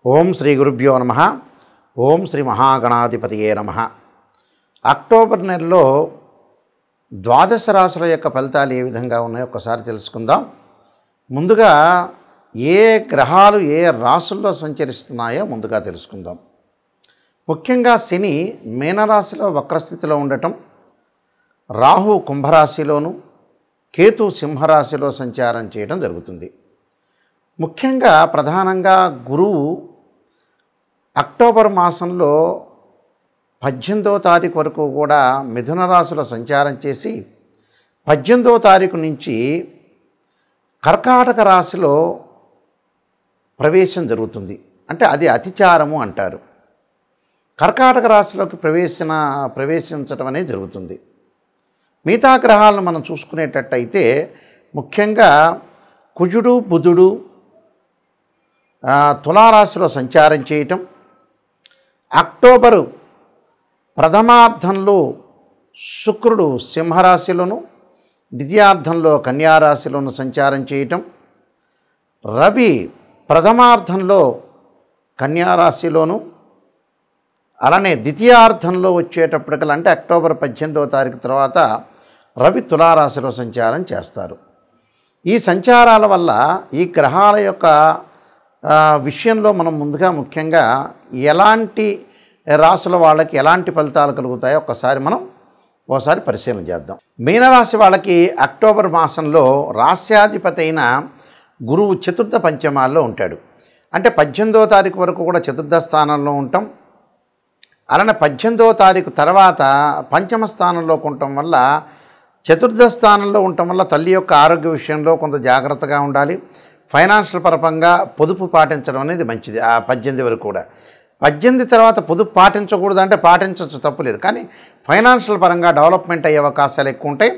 ఓం శ్రీ గురుభ్యో నమః. ఓం శ్రీ మహాగణాధిపతియే నమః. అక్టోబర్ నెలలో ద్వాదశ రాశుల యొక్క ఫలితాలు ఏ విధంగా ఉన్నాయో ఒక్కసారి తెలుసుకుందాం. ముందుగా ఏ గ్రహాలు ఏ రాశుల్లో సంచరిస్తున్నాయో ముందుగా తెలుసుకుందాం. ముఖ్యంగా శని మీనరాశిలో వక్రస్థితిలో ఉండటం, రాహు కుంభరాశిలోను, కేతు సింహరాశిలో సంచారం చేయడం జరుగుతుంది. ముఖ్యంగా ప్రధానంగా గురువు అక్టోబర్ మాసంలో 18వ తారీఖు వరకు కూడా మిథున రాశిలో సంచారం చేసి 18వ తారీఖు నుంచి కర్కాటక రాశిలో ప్రవేశం జరుగుతుంది. అంటే అది అతిచారము అంటారు. కర్కాటక రాశిలోకి ప్రవేశించడం అనేది జరుగుతుంది. మిగతా గ్రహాలను మనం చూసుకునేటట్టయితే ముఖ్యంగా కుజుడు బుధుడు తులారాశిలో సంచారం చేయటం, అక్టోబరు ప్రథమార్థంలో శుక్రుడు సింహరాశిలోను, ద్వితీయార్థంలో కన్యారాశిలోను సంచారం చేయటం, రవి ప్రథమార్థంలో కన్యారాశిలోను, అలానే ద్వితీయార్థంలో వచ్చేటప్పటికల్లా అంటే అక్టోబర్ 18వ తారీఖు తర్వాత రవి తులారాశిలో సంచారం చేస్తారు. ఈ సంచారాల వల్ల ఈ గ్రహాల యొక్క విషయంలో మనం ముందుగా ముఖ్యంగా ఎలాంటి రాశుల వాళ్ళకి ఎలాంటి ఫలితాలు కలుగుతాయో ఒకసారి పరిశీలన చేద్దాం. మీనరాశి వాళ్ళకి అక్టోబర్ మాసంలో రాశ్యాధిపతి అయిన గురువు చతుర్థ పంచమాల్లో ఉంటాడు. అంటే 18వ తారీఖు వరకు కూడా చతుర్థ స్థానంలో ఉంటాం. అలానే 18వ తారీఖు తర్వాత పంచమ స్థానంలోకి ఉండటం వల్ల, చతుర్థ స్థానంలో ఉండటం వల్ల తల్లి యొక్క ఆరోగ్య విషయంలో కొంత జాగ్రత్తగా ఉండాలి. ఫైనాన్షియల్ పరంగా పొదుపు పాటించడం అనేది మంచిది. ఆ 18 వరకు కూడా. 18 తర్వాత పొదుపు పాటించకూడదు అంటే పాటించవచ్చు, తప్పులేదు. కానీ ఫైనాన్షియల్ పరంగా డెవలప్మెంట్ అయ్యే అవకాశాలు ఎక్కువ ఉంటాయి.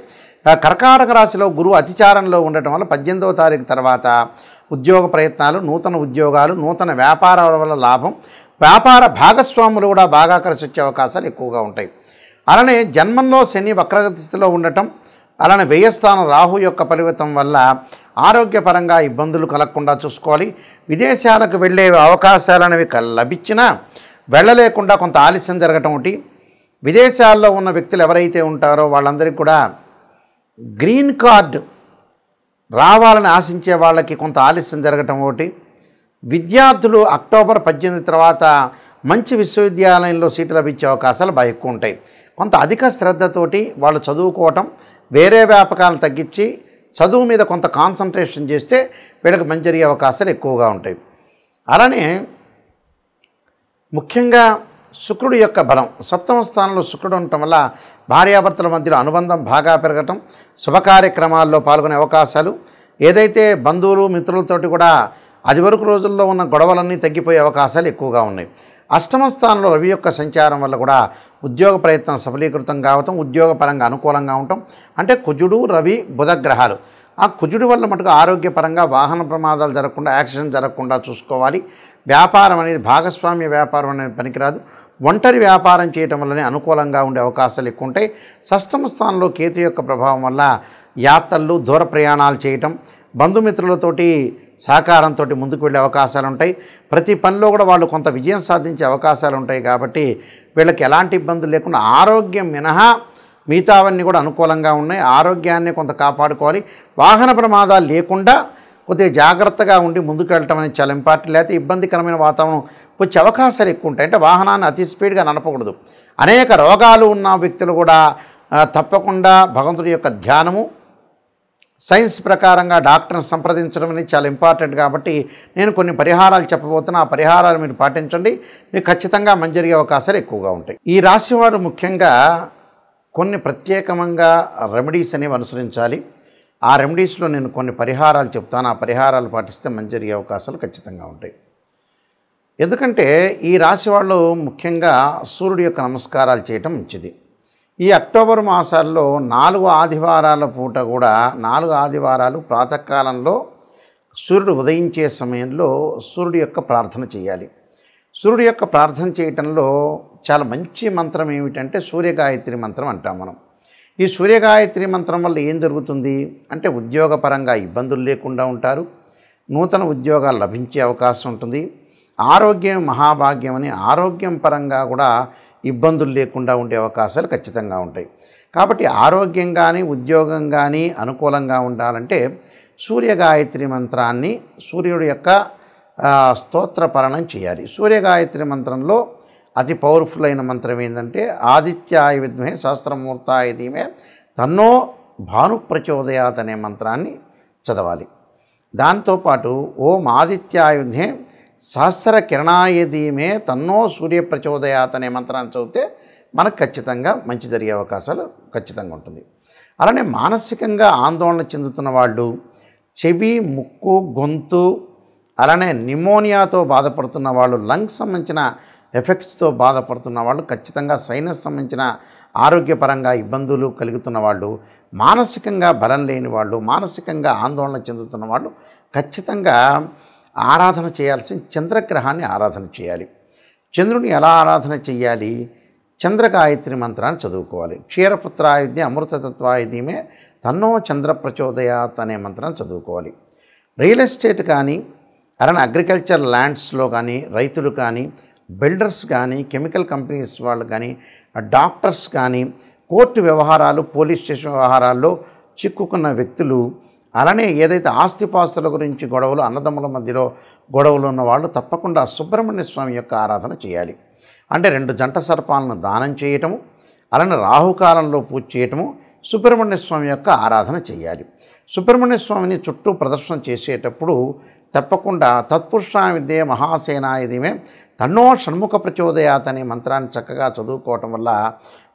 కర్కాటక రాశిలో గురువు అతిచారంలో ఉండటం వల్ల 18వ తారీఖు తర్వాత ఉద్యోగ ప్రయత్నాలు, నూతన ఉద్యోగాలు, నూతన వ్యాపారాల వల్ల లాభం, వ్యాపార భాగస్వాములు కూడా బాగా కలిసి వచ్చే అవకాశాలు ఎక్కువగా ఉంటాయి. అలానే జన్మంలో శని వక్రగతి స్థితిలో ఉండటం, అలానే వ్యయస్థానం రాహు యొక్క ఫలితం వల్ల ఆరోగ్యపరంగా ఇబ్బందులు కలగకుండా చూసుకోవాలి. విదేశాలకు వెళ్ళే అవకాశాలు అనేవి లభించినా వెళ్ళలేకుండా కొంత ఆలస్యం జరగటం ఒకటి. విదేశాల్లో ఉన్న వ్యక్తులు ఎవరైతే ఉంటారో వాళ్ళందరికీ కూడా గ్రీన్ కార్డ్ రావాలని ఆశించే వాళ్ళకి కొంత ఆలస్యం జరగటం ఒకటి. విద్యార్థులు అక్టోబర్ 18 తర్వాత మంచి విశ్వవిద్యాలయంలో సీటు లభించే అవకాశాలు బాగా ఎక్కువ ఉంటాయి. కొంత అధిక శ్రద్ధతోటి వాళ్ళు చదువుకోవటం, వేరే వ్యాపకాలను తగ్గించి చదువు మీద కొంత కాన్సన్ట్రేషన్ చేస్తే వీళ్ళకి మంచి జరిగే అవకాశాలు ఎక్కువగా ఉంటాయి. అలానే ముఖ్యంగా శుక్రుడి యొక్క బలం, సప్తమ స్థానంలో శుక్రుడు ఉండటం వల్ల భార్యాభర్తల మధ్యలో అనుబంధం బాగా పెరగటం, శుభ కార్యక్రమాల్లో పాల్గొనే అవకాశాలు, ఏదైతే బంధువులు మిత్రులతోటి కూడా అది వరకు రోజుల్లో ఉన్న గొడవలన్నీ తగ్గిపోయే అవకాశాలు ఎక్కువగా ఉన్నాయి. అష్టమ స్థానంలో రవి యొక్క సంచారం వల్ల కూడా ఉద్యోగ ప్రయత్నం సఫలీకృతం కావటం, ఉద్యోగపరంగా అనుకూలంగా ఉండటం. అంటే కుజుడు రవి బుధ గ్రహాలు. ఆ కుజుడి వల్ల మటుకు ఆరోగ్యపరంగా వాహన ప్రమాదాలు జరగకుండా, యాక్సిడెంట్ జరగకుండా చూసుకోవాలి. వ్యాపారం అనేది భాగస్వామ్య వ్యాపారం అనేది పనికిరాదు. ఒంటరి వ్యాపారం చేయటం వల్లనే అనుకూలంగా ఉండే అవకాశాలు ఎక్కువ ఉంటాయి. షష్టమ స్థానంలో కేతు యొక్క ప్రభావం వల్ల యాత్రలు, దూర ప్రయాణాలు చేయటం, బంధుమిత్రులతోటి సహకారంతో ముందుకు వెళ్ళే అవకాశాలు ఉంటాయి. ప్రతి పనిలో కూడా వాళ్ళు కొంత విజయం సాధించే అవకాశాలు ఉంటాయి. కాబట్టి వీళ్ళకి ఎలాంటి ఇబ్బందులు లేకుండా ఆరోగ్యం మినహా మిగతావన్నీ కూడా అనుకూలంగా ఉన్నాయి. ఆరోగ్యాన్ని కొంత కాపాడుకోవాలి. వాహన ప్రమాదాలు లేకుండా కొద్దిగా జాగ్రత్తగా ఉండి ముందుకు వెళ్ళటం అనేది చాలా ఇంపార్టెంట్. లేకపోతే ఇబ్బందికరమైన వాతావరణం వచ్చే అవకాశాలు ఎక్కువ ఉంటాయి. అంటే వాహనాన్ని అతి స్పీడ్గా నడపకూడదు. అనేక రోగాలు ఉన్న వ్యక్తులు కూడా తప్పకుండా భగవంతుడి యొక్క ధ్యానము, సైన్స్ ప్రకారంగా డాక్టర్ని సంప్రదించడం అనేది చాలా ఇంపార్టెంట్. కాబట్టి నేను కొన్ని పరిహారాలు చెప్పబోతున్నా. ఆ పరిహారాలు మీరు పాటించండి, మీకు ఖచ్చితంగా మంచి జరిగే అవకాశాలు ఎక్కువగా ఉంటాయి. ఈ రాశివారు ముఖ్యంగా కొన్ని ప్రత్యేకంగా రెమెడీస్ అనేవి అనుసరించాలి. ఆ రెమెడీస్లో నేను కొన్ని పరిహారాలు చెప్తాను. ఆ పరిహారాలు పాటిస్తే మంచి జరిగే అవకాశాలు ఖచ్చితంగా ఉంటాయి. ఎందుకంటే ఈ రాశి వాళ్ళు ముఖ్యంగా సూర్యుడి యొక్క నమస్కారాలు చేయటం మంచిది. ఈ అక్టోబర్ మాసాల్లో 4 ఆదివారాల పూట కూడా 4 ఆదివారాలు ప్రాతకాలంలో సూర్యుడు ఉదయించే సమయంలో సూర్యుడి యొక్క ప్రార్థన చేయాలి. సూర్యుడి యొక్క ప్రార్థన చేయటంలో చాలా మంచి మంత్రం ఏమిటంటే సూర్యగాయత్రి మంత్రం అంటాం మనం. ఈ సూర్యగాయత్రి మంత్రం వల్ల ఏం జరుగుతుంది అంటే ఉద్యోగపరంగా ఇబ్బందులు లేకుండా ఉంటారు, నూతన ఉద్యోగాలు లభించే అవకాశం ఉంటుంది. ఆరోగ్యం మహాభాగ్యం అని ఆరోగ్యం పరంగా కూడా ఇబ్బందులు లేకుండా ఉండే అవకాశాలు ఖచ్చితంగా ఉంటాయి. కాబట్టి ఆరోగ్యం కానీ ఉద్యోగం కానీ అనుకూలంగా ఉండాలంటే సూర్యగాయత్రి మంత్రాన్ని సూర్యుడి యొక్క స్తోత్ర పఠనం చేయాలి. సూర్యగాయత్రి మంత్రంలో అతి పవర్ఫుల్ అయిన మంత్రం ఏంటంటే ఆదిత్యాయ విద్మహే సహస్రమూర్తాయ ధీమహి తన్నో భాను ప్రచోదయాత్ అనే మంత్రాన్ని చదవాలి. దాంతోపాటు ఓం ఆదిత్యాయ విద్మహే సహస్ర కిరణాయ ధీమహి తన్నో సూర్య ప్రచోదయాత్ అనే మంత్రాన్ని చదివితే మనకు ఖచ్చితంగా మంచి జరిగే అవకాశాలు ఖచ్చితంగా ఉంటుంది. అలానే మానసికంగా ఆందోళన చెందుతున్న వాళ్ళు, చెవి, ముక్కు, గొంతు, అలానే నిమోనియాతో బాధపడుతున్న వాళ్ళు, లంగ్స్ సంబంధించిన ఎఫెక్ట్స్తో బాధపడుతున్న వాళ్ళు, ఖచ్చితంగా సైనస్ సంబంధించిన ఆరోగ్యపరంగా ఇబ్బందులు కలుగుతున్న వాళ్ళు, మానసికంగా బలం లేని వాళ్ళు, మానసికంగా ఆందోళన చెందుతున్న వాళ్ళు ఖచ్చితంగా ఆరాధన చేయాల్సిన చంద్రగ్రహాన్ని ఆరాధన చేయాలి. చంద్రుని ఎలా ఆరాధన చేయాలి? చంద్రగాయత్రి మంత్రాన్ని చదువుకోవాలి. క్షీరపుత్రాయ విద్మహే అమృతతత్వాయ ధీమహి తన్నో చంద్ర ప్రచోదయాత్ అనే మంత్రాన్ని చదువుకోవాలి. రియల్ ఎస్టేట్ కానీ, అలానే అగ్రికల్చర్ ల్యాండ్స్లో కానీ, రైతులు కానీ, బిల్డర్స్ కానీ, కెమికల్ కంపెనీస్ వాళ్ళు కానీ, డాక్టర్స్ కానీ, కోర్టు వ్యవహారాలు, పోలీస్ స్టేషన్ వ్యవహారాల్లో చిక్కుకున్న వ్యక్తులు, అలానే ఏదైతే ఆస్తిపాస్తుల గురించి గొడవలు, అన్నదమ్ముల మధ్యలో గొడవలు ఉన్న వాళ్ళు తప్పకుండా సుబ్రహ్మణ్య స్వామి యొక్క ఆరాధన చేయాలి. అంటే 2 జంట సర్పాలను దానం చేయటము, అలానే రాహుకాలంలో పూజ చేయటము, సుబ్రహ్మణ్య స్వామి యొక్క ఆరాధన చేయాలి. సుబ్రహ్మణ్య స్వామిని చుట్టూ ప్రదర్శన చేసేటప్పుడు తప్పకుండా తత్పురుషాయ విద్మహే మహాసేనాయ ధీమహి తన్నో షణ్ముఖ ప్రచోదయాత్ అనే మంత్రాన్ని చక్కగా చదువుకోవటం వల్ల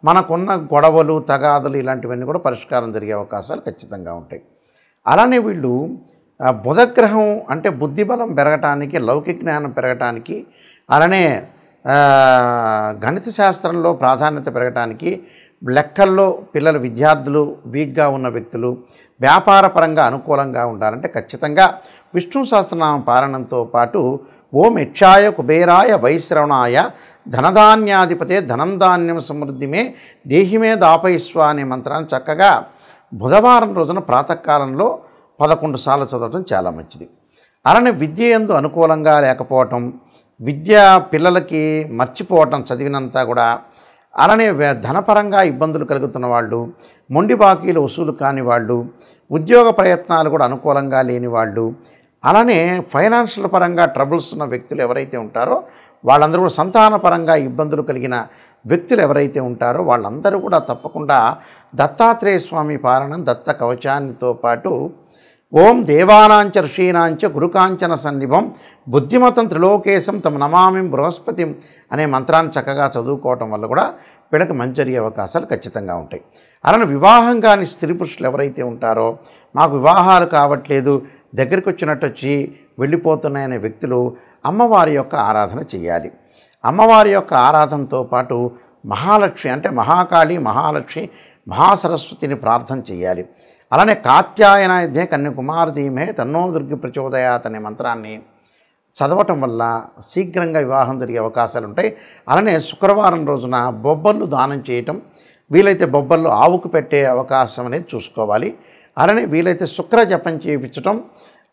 మనకున్న గొడవలు, తగాదులు ఇలాంటివన్నీ కూడా పరిష్కారం జరిగే అవకాశాలు ఖచ్చితంగా ఉంటాయి. అలానే వీళ్ళు బుధగ్రహం అంటే బుద్ధిబలం పెరగటానికి, లౌకిక జ్ఞానం పెరగటానికి, అలానే గణిత శాస్త్రంలో ప్రాధాన్యత పెరగటానికి, లెక్కల్లో పిల్లలు విద్యార్థులు వీక్గా ఉన్న వ్యక్తులు వ్యాపారపరంగా అనుకూలంగా ఉండాలంటే ఖచ్చితంగా విష్ణు సహస్రనామ పారాయణంతో పాటు ఓం యక్షాయ కుబేరాయ వైశ్రవణాయ ధనధాన్యాధిపతే ధనం ధాన్యం సమృద్ధిమే దేహిమే దాపయిస్వ అనే మంత్రాన్ని చక్కగా బుధవారం రోజున ప్రాతకాలంలో 11 సార్లు చదవటం చాలా మంచిది. అలానే విద్య యందు అనుకూలంగా లేకపోవటం, విద్య పిల్లలకి మర్చిపోవటం చదివినంతా కూడా, అలానే ధనపరంగా ఇబ్బందులు కలుగుతున్న వాళ్ళు, మొండి బాకీలు వసూలు కాని వాళ్ళు, ఉద్యోగ ప్రయత్నాలు కూడా అనుకూలంగా లేని వాళ్ళు, అలానే ఫైనాన్షియల్ పరంగా ట్రబుల్స్ ఉన్న వ్యక్తులు ఎవరైతే ఉంటారో వాళ్ళందరూ కూడా, సంతానపరంగా ఇబ్బందులు కలిగిన వ్యక్తులు ఎవరైతే ఉంటారో వాళ్ళందరూ కూడా తప్పకుండా దత్తాత్రేయ స్వామి పారాయణం, దత్త కవచాన్నితో పాటు ఓం దేవానాంచ ఋషీనాంచ గురుకాంచన సన్నిభం బుద్ధిమతం త్రిలోకేశం తమ నమామి బృహస్పతిం అనే మంత్రాన్ని చక్కగా చదువుకోవటం వల్ల కూడా వీళ్ళకి మంచి జరిగే అవకాశాలు ఖచ్చితంగా ఉంటాయి. అలానే వివాహం కాని స్త్రీ పురుషులు ఎవరైతే ఉంటారో, మాకు వివాహాలు కావట్లేదు, దగ్గరికి వచ్చినట్టు వచ్చి వెళ్ళిపోతున్నాయనే వ్యక్తులు అమ్మవారి యొక్క ఆరాధన చేయాలి. అమ్మవారి యొక్క ఆరాధనతో పాటు మహాలక్ష్మి అంటే మహాకాళి, మహాలక్ష్మి, మహాసరస్వతిని ప్రార్థన చేయాలి. అలానే కాత్యాయనాయ విద్మహే కన్యాకుమారి ధీమహి తన్నో దుర్గి ప్రచోదయాత్ అనే మంత్రాన్ని చదవటం వల్ల శీఘ్రంగా వివాహం జరిగే అవకాశాలు ఉంటాయి. అలానే శుక్రవారం రోజున బొబ్బర్లు దానం చేయటం, వీలైతే బొబ్బర్లు ఆవుకు పెట్టే అవకాశం అనేది చూసుకోవాలి. అలానే వీలైతే శుక్ర జపం చేయించటం,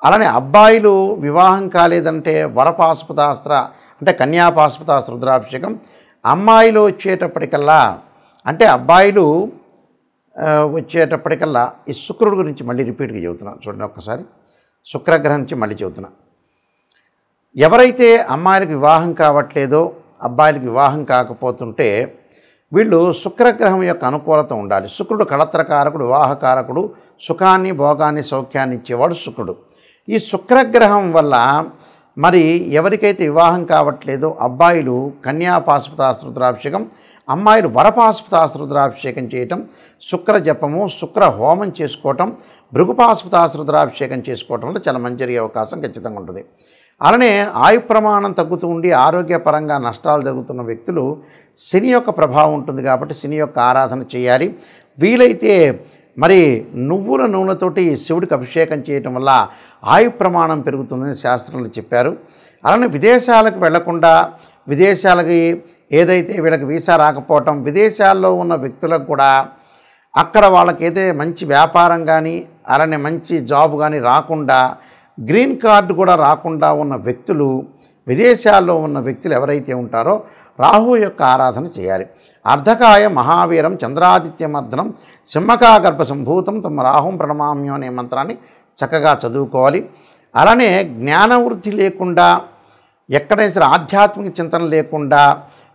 అలానే అబ్బాయిలు వివాహం కాలేదంటే వరపాశుపతాస్త్ర అంటే కన్యాపాశుపతాస్త్ర రుద్రాభిషేకం, అమ్మాయిలు వచ్చేటప్పటికల్లా అంటే అబ్బాయిలు వచ్చేటప్పటికల్లా ఈ శుక్రుడి గురించి మళ్ళీ రిపీట్గా చెబుతున్నాను చూడండి ఒక్కసారి. శుక్రగ్రహం నుంచి మళ్ళీ చెబుతున్నా. ఎవరైతే అమ్మాయిలకు వివాహం కావట్లేదో, అబ్బాయిలకు వివాహం కాకపోతుంటే వీళ్ళు శుక్రగ్రహం యొక్క అనుకూలత ఉండాలి. శుక్రుడు కళత్రకారకుడు, వివాహకారకుడు, సుఖాన్ని, భోగాన్ని, సౌఖ్యాన్ని ఇచ్చేవాడు శుక్రుడు. ఈ శుక్రగ్రహం వల్ల మరి ఎవరికైతే వివాహం కావట్లేదో అబ్బాయిలు కన్యాపాశుపతాస్త్ర రుద్రాభిషేకం, అమ్మాయిలు వరపాశుపతాస్త్ర రుద్రాభిషేకం చేయటం, శుక్ర జపము, శుక్ర హోమం చేసుకోవటం, భృగుపాశుపతాస్త్ర రుద్రాభిషేకం చేసుకోవటం వల్ల చాలా మంచి జరిగే అవకాశం ఖచ్చితంగా ఉంటుంది. అలానే ఆయు ప్రమాణం తగ్గుతూ ఉండి ఆరోగ్యపరంగా నష్టాలు జరుగుతున్న వ్యక్తులు శని యొక్క ప్రభావం ఉంటుంది కాబట్టి శని యొక్క ఆరాధన చేయాలి. వీలైతే మరి నువ్వుల నూనెతోటి శివుడికి అభిషేకం చేయటం వల్ల ఆయు ప్రమాణం పెరుగుతుందని శాస్త్రంలో చెప్పారు. అలానే విదేశాలకు వెళ్లకుండా, విదేశాలకి ఏదైతే వీళ్ళకి వీసా రాకపోవటం, విదేశాల్లో ఉన్న వ్యక్తులకు కూడా అక్కడ వాళ్ళకైతే మంచి వ్యాపారం కానీ, అలానే మంచి జాబ్ కానీ రాకుండా, గ్రీన్ కార్డు కూడా రాకుండా ఉన్న వ్యక్తులు విదేశాల్లో ఉన్న వ్యక్తులు ఎవరైతే ఉంటారో రాహువు యొక్క ఆరాధన చేయాలి. అర్ధకాయ మహావీరం చంద్రాదిత్యమర్దనం సింహకాగర్భ సంభూతం తమ రాహుం ప్రణమామ్యం అనే మంత్రాన్ని చక్కగా చదువుకోవాలి. అలానే జ్ఞానవృద్ధి లేకుండా, ఎక్కడైనా సరే ఆధ్యాత్మిక చింతన లేకుండా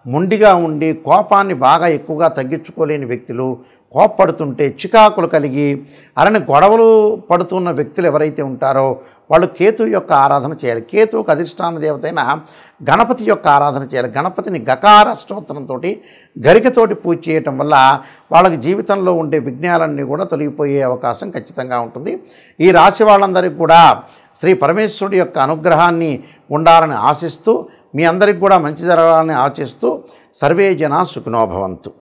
మొండిగా ఉండి కోపాన్ని బాగా ఎక్కువగా తగ్గించుకోలేని వ్యక్తులు, కోప్పడుతుంటే చికాకులు కలిగి అలానే గొడవలు పడుతున్న వ్యక్తులు ఎవరైతే ఉంటారో వాళ్ళు కేతు యొక్క ఆరాధన చేయాలి. కేతువుకు అధిష్టాన దేవత అయిన గణపతి యొక్క ఆరాధన చేయాలి. గణపతిని గకార స్తోత్రంతో గరికతోటి పూజ చేయటం వల్ల వాళ్ళకి జీవితంలో ఉండే విఘ్నాలన్నీ కూడా తొలగిపోయే అవకాశం ఖచ్చితంగా ఉంటుంది. ఈ రాశి వాళ్ళందరికీ కూడా శ్రీ పరమేశ్వరుడి యొక్క అనుగ్రహాన్ని ఉండాలని ఆశిస్తూ, మీ అందరికీ కూడా మంచి జరగాలని ఆశిస్తూ సర్వే జనా సుఖినో భవంతు.